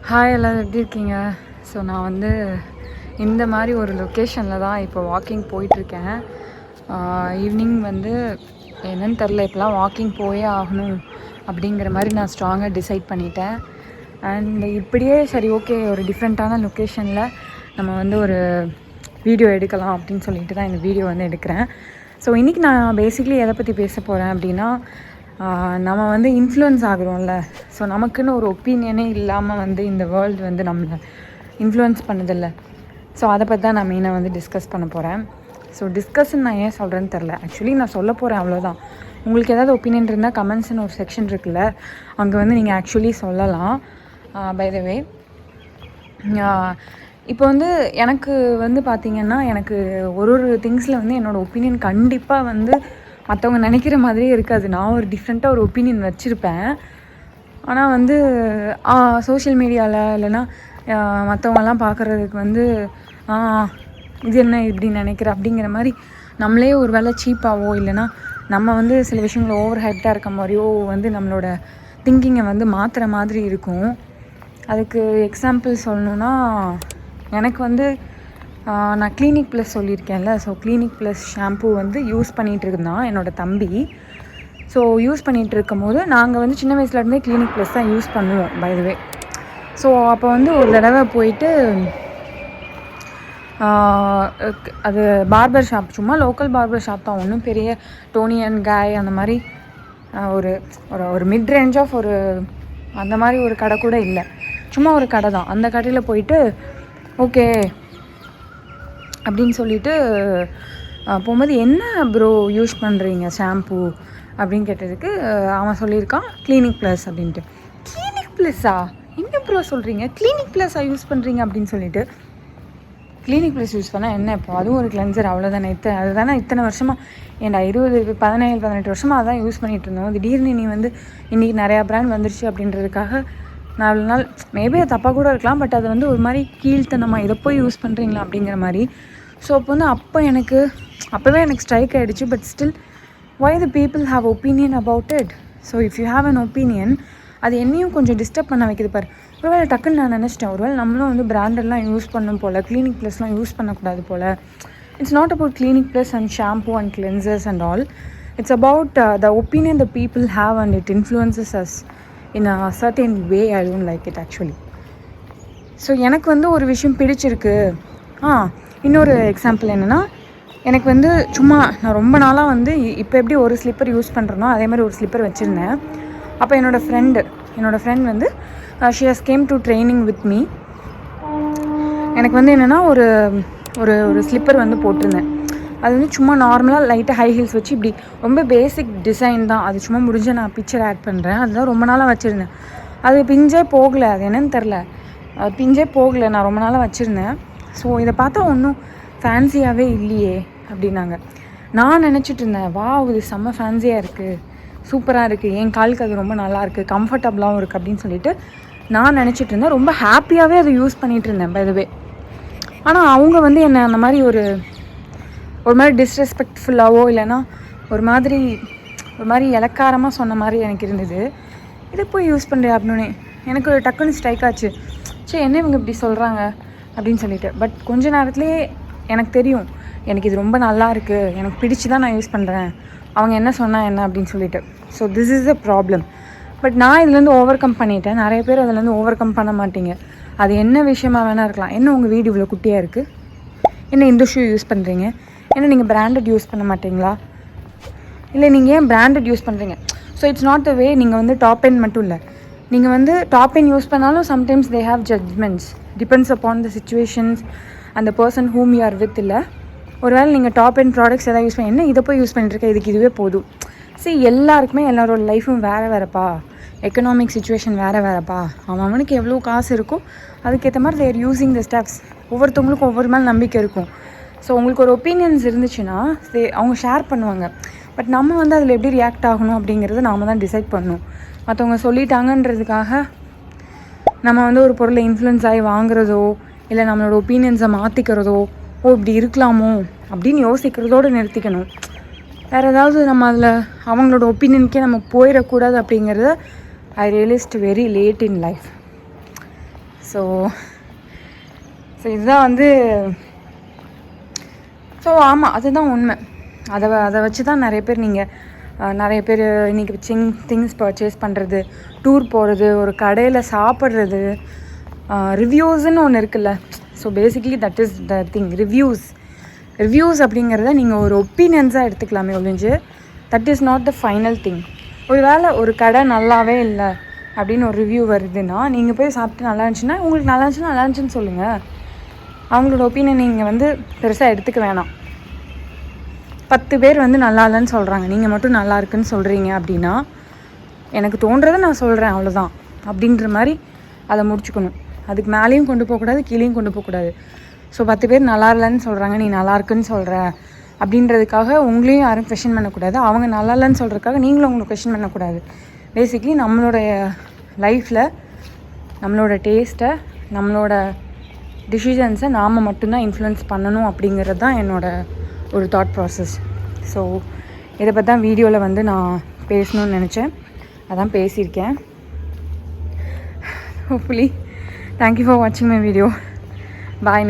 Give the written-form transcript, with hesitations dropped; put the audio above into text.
Hi எல்லோரும் எப்படி இருக்கீங்க? ஸோ நான் வந்து இந்த மாதிரி ஒரு லொக்கேஷனில் தான் இப்போ வாக்கிங் போயிட்டுருக்கேன். ஈவினிங் வந்து என்னன்னு தெரில, இப்போலாம் வாக்கிங் போயே ஆகணும் அப்படிங்கிற மாதிரி நான் ஸ்ட்ராங்காக டிசைட் பண்ணிட்டேன். அண்ட் இப்படியே சரி ஓகே, ஒரு டிஃப்ரெண்ட்டான லொக்கேஷனில் நம்ம வந்து ஒரு வீடியோ எடுக்கலாம் அப்படின்னு சொல்லிட்டு தான் இந்த வீடியோ வந்து எடுக்கிறேன். ஸோ இன்றைக்கி நான் பேசிக்லி எதை பற்றி பேச போகிறேன் அப்படின்னா, நம்ம வந்து இன்ஃப்ளூயன்ஸ் ஆகுறோம்ல. ஸோ நமக்குன்னு ஒரு ஒப்பீனியனே இல்லாமல் வந்து இந்த வேர்ல்டு வந்து நம்மளை இன்ஃப்ளூயன்ஸ் பண்ணதில்லை. ஸோ அதை பற்றி தான் நான் மெயினாக வந்து டிஸ்கஸ் பண்ண போகிறேன். ஸோ டிஸ்கஸ்ன்னு நான் ஏன் சொல்கிறேன்னு தெரில, ஆக்சுவலி நான் சொல்ல போகிறேன் அவ்வளோதான். உங்களுக்கு ஏதாவது ஒப்பீனியன் இருந்தால் கமெண்ட்ஸ்னு ஒரு செக்ஷன் இருக்குல்ல, அங்கே வந்து நீங்கள் ஆக்சுவலி சொல்லலாம். பை த வே, இப்போ வந்து எனக்கு வந்து பார்த்திங்கன்னா, எனக்கு ஒரு திங்ஸில் வந்து என்னோடய ஒப்பீனியன் கண்டிப்பாக வந்து மற்றவங்க நினைக்கிற மாதிரியே இருக்காது. நான் ஒரு டிஃப்ரெண்ட்டாக ஒரு ஒப்பீனியன் வச்சுருப்பேன். ஆனால் வந்து சோஷியல் மீடியாவில் இல்லைன்னா மற்றவங்கெல்லாம் பார்க்குறதுக்கு வந்து இது என்ன இப்படி நினைக்கிற அப்படிங்கிற மாதிரி நம்மளே ஒரு வேளை சீப்பாகவோ இல்லைன்னா நம்ம வந்து சில விஷயங்கள் ஓவர் ஹைப்டாக இருக்க மாதிரியோ வந்து நம்மளோட திங்கிங்கை வந்து மாற்றுற மாதிரி இருக்கும். அதுக்கு எக்ஸாம்பிள் சொல்லணுன்னா, எனக்கு வந்து நான் கிளினிக் ப்ளஸ் சொல்லியிருக்கேன்ல. ஸோ கிளினிக் ப்ளஸ் ஷாம்பூ வந்து யூஸ் பண்ணிகிட்டு இருந்தான் என்னோடய தம்பி. ஸோ யூஸ் பண்ணிகிட்டு இருக்கும் போது நாங்கள் வந்து சின்ன வயசுலேருந்தே கிளினிக் ப்ளஸ் தான் யூஸ் பண்ணுவோம் பை த வே. ஸோ அப்போ வந்து ஒரு தடவை போயிட்டு அது பார்பர் ஷாப், சும்மா லோக்கல் பார்பர் ஷாப் தான், ஒன்றும் பெரிய டோனி அண்ட் காய் அந்த மாதிரி ஒரு ஒரு மிட் ரேஞ்ச் ஆஃப் ஒரு அந்த மாதிரி ஒரு கடை கூட இல்லை, சும்மா ஒரு கடை தான். அந்த கடையில் போயிட்டு ஓகே அப்படின்னு சொல்லிட்டு போகும்போது, என்ன ப்ரோ யூஸ் பண்ணுறீங்க ஷாம்பூ அப்படின்னு கேட்டதுக்கு அவன் சொல்லியிருக்கான் கிளினிக் ப்ளஸ் அப்படின்ட்டு. கிளினிக் ப்ளஸ்ஸா, என்ன ப்ரோ சொல்கிறீங்க, கிளினிக் ப்ளஸ்ஸா யூஸ் பண்ணுறீங்க அப்படின்னு சொல்லிட்டு. கிளினிக் ப்ளஸ் யூஸ் பண்ணால் என்ன, இப்போ அதுவும் ஒரு கிளென்சர் அவ்வளோதானே. அதுதானே இத்தனை வருஷமாக, ஏன்டா 17-18 வருஷமாக அதான் யூஸ் பண்ணிகிட்டு இருந்தோம். திடீர்னு நீ வந்து இன்றைக்கி நிறையா பிராண்ட் வந்துருச்சு அப்படின்றதுக்காக நான் அவ்வளோ நாள் மேபி அது தப்பாக கூட இருக்கலாம், பட் அது வந்து ஒரு மாதிரி கீழ்த்தனமாக இதை போய் யூஸ் பண்ணுறீங்களா அப்படிங்கிற மாதிரி. ஸோ அப்போ வந்து அப்போவே எனக்கு ஸ்ட்ரைக் ஆகிடுச்சு. But still why the people have opinion about it. So if you have an opinion, அது என்னையும் கொஞ்சம் டிஸ்டர்ப் பண்ண வைக்கிது பாரு. ஒருவேளை டக்குன்னு நான் நினச்சிட்டேன், ஒருவேளை நம்மளும் வந்து பிராண்டட்லாம் யூஸ் பண்ணும் போல், கிளினிக் ப்ளஸ்லாம் யூஸ் பண்ணக்கூடாது போல். It's not about Clinic Plus and shampoo and cleansers and all. It's about the opinion the people have and it influences us in a certain way. I don't like it actually. So எனக்கு வந்து ஒரு விஷயம் பிடிச்சிருக்கு. இன்னொரு example என்னென்னா, எனக்கு வந்து சும்மா நான் ரொம்ப நாளாக வந்து இப்போ எப்படி ஒரு ஸ்லிப்பர் யூஸ் பண்ணுறனோ அதே மாதிரி ஒரு ஸ்லிப்பர் வச்சுருந்தேன். அப்போ என்னோடய ஃப்ரெண்ட் வந்து she has came to training with me. எனக்கு வந்து என்னென்னா ஒரு ஒரு ஸ்லிப்பர் வந்து போட்டிருந்தேன். அது வந்து சும்மா நார்மலாக லைட்டாக ஹை ஹீல்ஸ் வச்சு இப்படி ரொம்ப பேசிக் டிசைன் தான். அது சும்மா முடிஞ்ச நான் பிக்சர் ஆட் பண்ணுறேன். அதுதான் ரொம்ப நாளாக வச்சுருந்தேன். அது பிஞ்சே போகலை, அது என்னன்னு தெரில, அது பிஞ்சே போகலை, நான் ரொம்ப நாளாக வச்சுருந்தேன். ஸோ இதை பார்த்தா ஒன்றும் ஃபேன்சியாகவே இல்லையே அப்படின்னாங்க. நான் நினச்சிட்டு இருந்தேன், வா இது செம்ம ஃபேன்சியாக இருக்குது, சூப்பராக இருக்குது, என் காலுக்கு அது ரொம்ப நல்லாயிருக்கு, கம்ஃபர்டபுளாகவும் இருக்குது அப்படின்னு சொல்லிட்டு நான் நினச்சிட்டு இருந்தேன். ரொம்ப ஹாப்பியாகவே அதை யூஸ் பண்ணிகிட்டு இருந்தேன் பை த வே. ஆனால் அவங்க வந்து என்னை அந்த மாதிரி ஒரு மாதிரி டிஸ்ரெஸ்பெக்ட்ஃபுல்லாவோ இல்லைன்னா ஒரு மாதிரி இலக்காரமாக சொன்ன மாதிரி எனக்கு இருந்தது. இதை போய் யூஸ் பண்ணுறியா அப்படின்னு எனக்கு ஒரு டக்குன்னு ஸ்ட்ரைக் ஆச்சு. சரி, என்ன இவங்க இப்படி சொல்கிறாங்க அப்படின்னு சொல்லிட்டு. பட் கொஞ்ச நேரத்துலேயே எனக்கு தெரியும், எனக்கு இது ரொம்ப நல்லா இருக்குது, எனக்கு பிடிச்சி தான் நான் யூஸ் பண்ணுறேன், அவங்க என்ன சொன்னால் என்ன அப்படின்னு சொல்லிட்டு. So this is a problem. But நான் இதுலேருந்து ஓவர் கம் பண்ணிட்டேன். நிறைய பேர் அதுலேருந்து ஓவர் கம் பண்ண மாட்டீங்க. அது என்ன விஷயமாக வேணால் இருக்கலாம். என்ன உங்கள் வீடு இவ்வளோ குட்டியாக இருக்குது, என்ன இந்த ஷூ யூஸ் பண்ணுறீங்க, ஏன்னா நீங்கள் பிராண்டட் யூஸ் பண்ண மாட்டிங்களா, இல்லை நீங்கள் ஏன் பிராண்டட் யூஸ் பண்ணுறீங்க. So it's not the way. நீங்கள் வந்து டாப் எண்ட் மட்டும் இல்லை, நீங்கள் வந்து டாப் எண்ட் யூஸ் பண்ணாலும் sometimes they have judgements, depends upon the situations அந்த person whom you are with. இல்லை ஒருவேளை நீங்கள் டாப் எண்ட் ப்ராடக்ட்ஸ் எதாவது யூஸ் பண்ணி என்ன இதை போய் யூஸ் பண்ணிட்டுருக்கேன், இதுக்கு இதுவே போதும். சரி, எல்லாருக்குமே எல்லாரோட லைஃப்பும் வேறப்பா, எக்கனாமிக் சுச்சுவேஷன் வேறப்பா, அவனுக்கு எவ்வளோ காசு இருக்கோ அதுக்கேற்ற மாதிரி தேர் யூஸிங் த ஸ்டெப்ஸ். ஒவ்வொருத்தவங்களுக்கும் ஒவ்வொரு மேலே நம்பிக்கை இருக்கும். ஸோ உங்களுக்கு ஒரு ஒப்பீனியன்ஸ் இருந்துச்சுன்னா அவங்க ஷேர் பண்ணுவாங்க. பட் நம்ம வந்து அதில் எப்படி ரியாக்ட் ஆகணும் அப்படிங்கிறது நாம் தான் டிசைட் பண்ணணும். மற்றவங்க சொல்லிட்டாங்கன்றதுக்காக நம்ம வந்து ஒரு பொருளை இன்ஃப்ளூயன்ஸ் ஆகி வாங்குறதோ இல்லை நம்மளோட ஒப்பீனியன்ஸை மாற்றிக்கிறதோ, இப்படி இருக்கலாமோ அப்படின்னு யோசிக்கிறதோடு நிறுத்திக்கணும். வேறு ஏதாவது நம்ம அதில் அவங்களோட ஒப்பீனியனுக்கே நம்ம போயிடக்கூடாது அப்படிங்கிறத I realized very late in life. So இதுதான் வந்து ஸோ ஆமாம் அதுதான் உண்மை. அதை வச்சு தான் நிறைய பேர் இன்றைக்கி திங்ஸ் பர்ச்சேஸ் பண்ணுறது, டூர் போகிறது, ஒரு கடையில் சாப்பிட்றது, ரிவ்யூஸ்ன்னு ஒன்று இருக்குல்ல. So basically that is the thing. Reviews அப்படிங்கிறத நீங்கள் ஒரு ஒப்பீனியன்ஸாக எடுத்துக்கலாமே ஒழிஞ்சு that is not the final thing. ஒரு வேளை ஒரு கடை நல்லாவே இல்லை அப்படின்னு ஒரு ரிவ்யூ வருதுன்னா நீங்கள் போய் சாப்பிட்டு நல்லா இருந்துச்சுன்னா உங்களுக்கு நல்லா இருந்துச்சுன்னு சொல்லுங்கள். அவங்களோட ஒப்பீனியன் நீங்கள் வந்து பெருசாக எடுத்துக்க வேணாம். 10 பேர் வந்து நல்லா இல்லைன்னு சொல்கிறாங்க, நீங்கள் மட்டும் நல்லா இருக்குன்னு சொல்கிறீங்க அப்படின்னா எனக்கு தோன்றதை நான் சொல்கிறேன் அவ்வளோதான் அப்படின்ற மாதிரி அதை முடிச்சுக்கணும். அதுக்கு மேலேயும் கொண்டு போகக்கூடாது, கீழேயும் கொண்டு போகக்கூடாது. ஸோ 10 பேர் நல்லா இல்லைன்னு சொல்கிறாங்க, நீ நல்லா இருக்குன்னு சொல்கிற அப்படின்றதுக்காக உங்களையும் யாரும் கொஷின் பண்ணக்கூடாது. அவங்க நல்லா இல்லைன்னு சொல்கிறதுக்காக நீங்களும் அவங்களை கொஷின் பண்ணக்கூடாது. பேசிக்லி நம்மளுடைய லைஃப்பில் நம்மளோட டேஸ்ட்டை, நம்மளோட டிசிஷன்ஸை நாம் மட்டும்தான் இன்ஃப்ளூயன்ஸ் பண்ணணும் அப்படிங்கிறது தான் என்னோடய ஒரு தாட் ப்ராசஸ். ஸோ இதை பற்றி தான் வீடியோவில் வந்து நான் பேசணும்னு நினச்சேன், அதான் பேசியிருக்கேன். ஹோப்ஃபுல்லி தேங்க்யூ ஃபார் வாட்சிங் மை வீடியோ. பாய்.